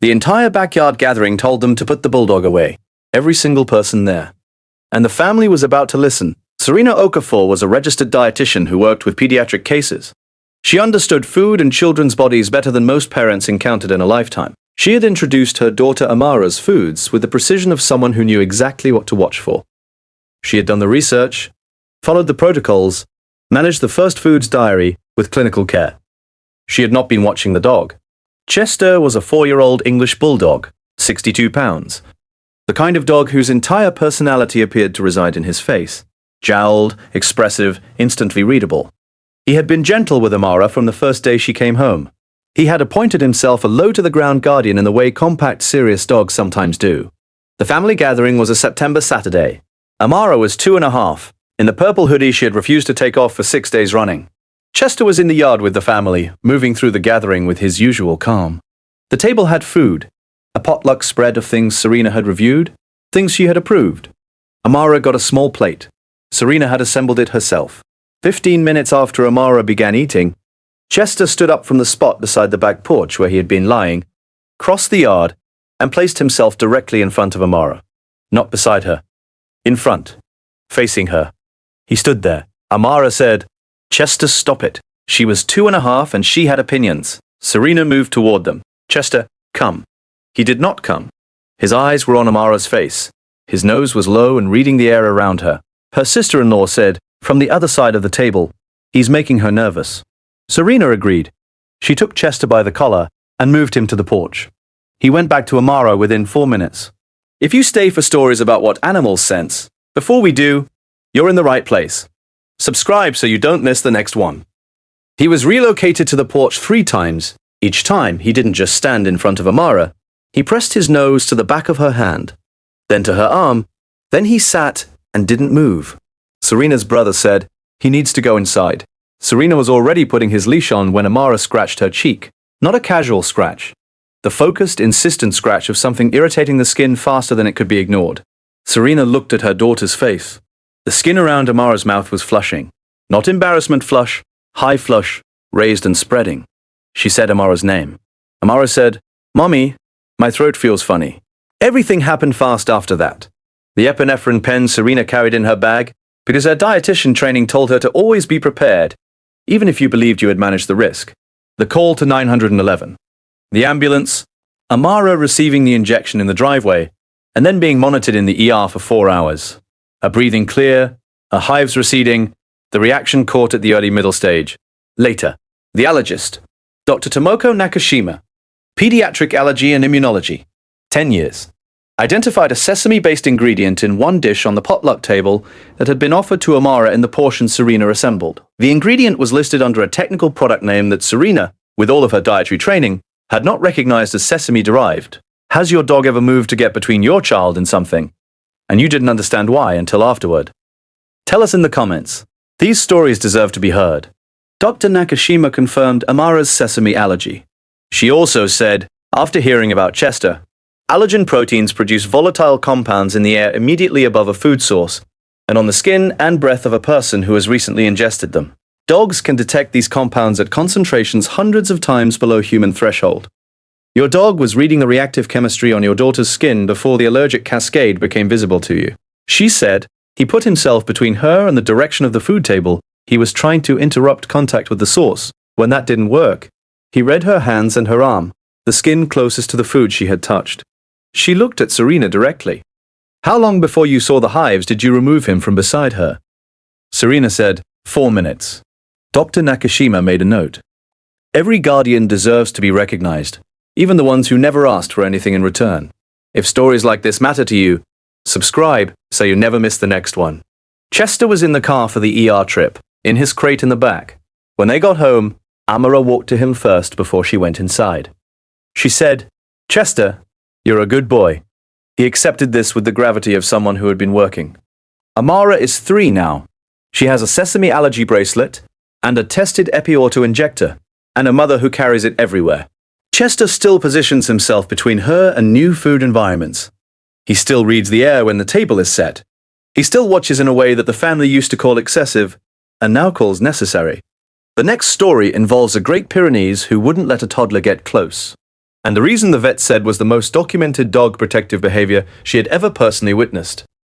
The entire backyard gathering told them to put the bulldog away. Every single person there. And the family was about to listen. Serena Okafor was a registered dietitian who worked with pediatric cases. She understood food and children's bodies better than most parents encountered in a lifetime. She had introduced her daughter Amara's foods with the precision of someone who knew exactly what to watch for. She had done the research, followed the protocols, managed the first foods diary with clinical care. She had not been watching the dog. Chester was a 4-year-old English Bulldog, 62 pounds. The kind of dog whose entire personality appeared to reside in his face. Jowled, expressive, instantly readable. He had been gentle with Amara from the first day she came home. He had appointed himself a low-to-the-ground guardian in the way compact, serious dogs sometimes do. The family gathering was a September Saturday. Amara was 2.5. In the purple hoodie she had refused to take off for 6 days running. Chester was in the yard with the family, moving through the gathering with his usual calm. The table had food, a potluck spread of things Serena had reviewed, things she had approved. Amara got a small plate. Serena had assembled it herself. 15 minutes after Amara began eating, Chester stood up from the spot beside the back porch where he had been lying, crossed the yard, and placed himself directly in front of Amara. Not beside her. In front. Facing her. He stood there. Amara said, "Chester, stop it." She was 2.5 and she had opinions. Serena moved toward them. "Chester, come." He did not come. His eyes were on Amara's face. His nose was low and reading the air around her. Her sister-in-law said, from the other side of the table, "He's making her nervous." Serena agreed. She took Chester by the collar and moved him to the porch. He went back to Amara within 4 minutes. If you stay for stories about what animals sense, before we do, you're in the right place. Subscribe so you don't miss the next one. He was relocated to the porch 3 times. Each time, he didn't just stand in front of Amara. He pressed his nose to the back of her hand, then to her arm, then he sat and didn't move. Serena's brother said, "He needs to go inside." Serena was already putting his leash on when Amara scratched her cheek. Not a casual scratch. The focused, insistent scratch of something irritating the skin faster than it could be ignored. Serena looked at her daughter's face. The skin around Amara's mouth was flushing. Not embarrassment flush, high flush, raised and spreading. She said Amara's name. Amara said, "Mommy, my throat feels funny." Everything happened fast after that. The epinephrine pen Serena carried in her bag, because her dietitian training told her to always be prepared, even if you believed you had managed the risk. The call to 911. The ambulance, Amara receiving the injection in the driveway, and then being monitored in the ER for 4 hours. Her breathing clear, her hives receding, the reaction caught at the early middle stage. Later, the allergist, Dr. Tomoko Nakashima, pediatric allergy and immunology, 10 years, identified a sesame-based ingredient in one dish on the potluck table that had been offered to Amara in the portion Serena assembled. The ingredient was listed under a technical product name that Serena, with all of her dietary training, had not recognized as sesame-derived. Has your dog ever moved to get between your child and something, and you didn't understand why until afterward? Tell us in the comments. These stories deserve to be heard. Dr. Nakashima confirmed Amara's sesame allergy. She also said, after hearing about Chester, allergen proteins produce volatile compounds in the air immediately above a food source, and on the skin and breath of a person who has recently ingested them. Dogs can detect these compounds at concentrations hundreds of times below human threshold. Your dog was reading the reactive chemistry on your daughter's skin before the allergic cascade became visible to you. She said he put himself between her and the direction of the food table. He was trying to interrupt contact with the source. When that didn't work, he read her hands and her arm, the skin closest to the food she had touched. She looked at Serena directly. "How long before you saw the hives did you remove him from beside her?" Serena said, 4 minutes. Dr. Nakashima made a note. Every guardian deserves to be recognized, even the ones who never asked for anything in return. If stories like this matter to you, subscribe so you never miss the next one. Chester was in the car for the ER trip, in his crate in the back. When they got home, Amara walked to him first before she went inside. She said, "Chester, you're a good boy." He accepted this with the gravity of someone who had been working. Amara is 3 now. She has a sesame allergy bracelet and a tested epi-auto injector, and a mother who carries it everywhere. Chester still positions himself between her and new food environments. He still reads the air when the table is set. He still watches in a way that the family used to call excessive, and now calls necessary. The next story involves a Great Pyrenees who wouldn't let a toddler get close. And the reason the vet said was the most documented dog protective behavior she had ever personally witnessed.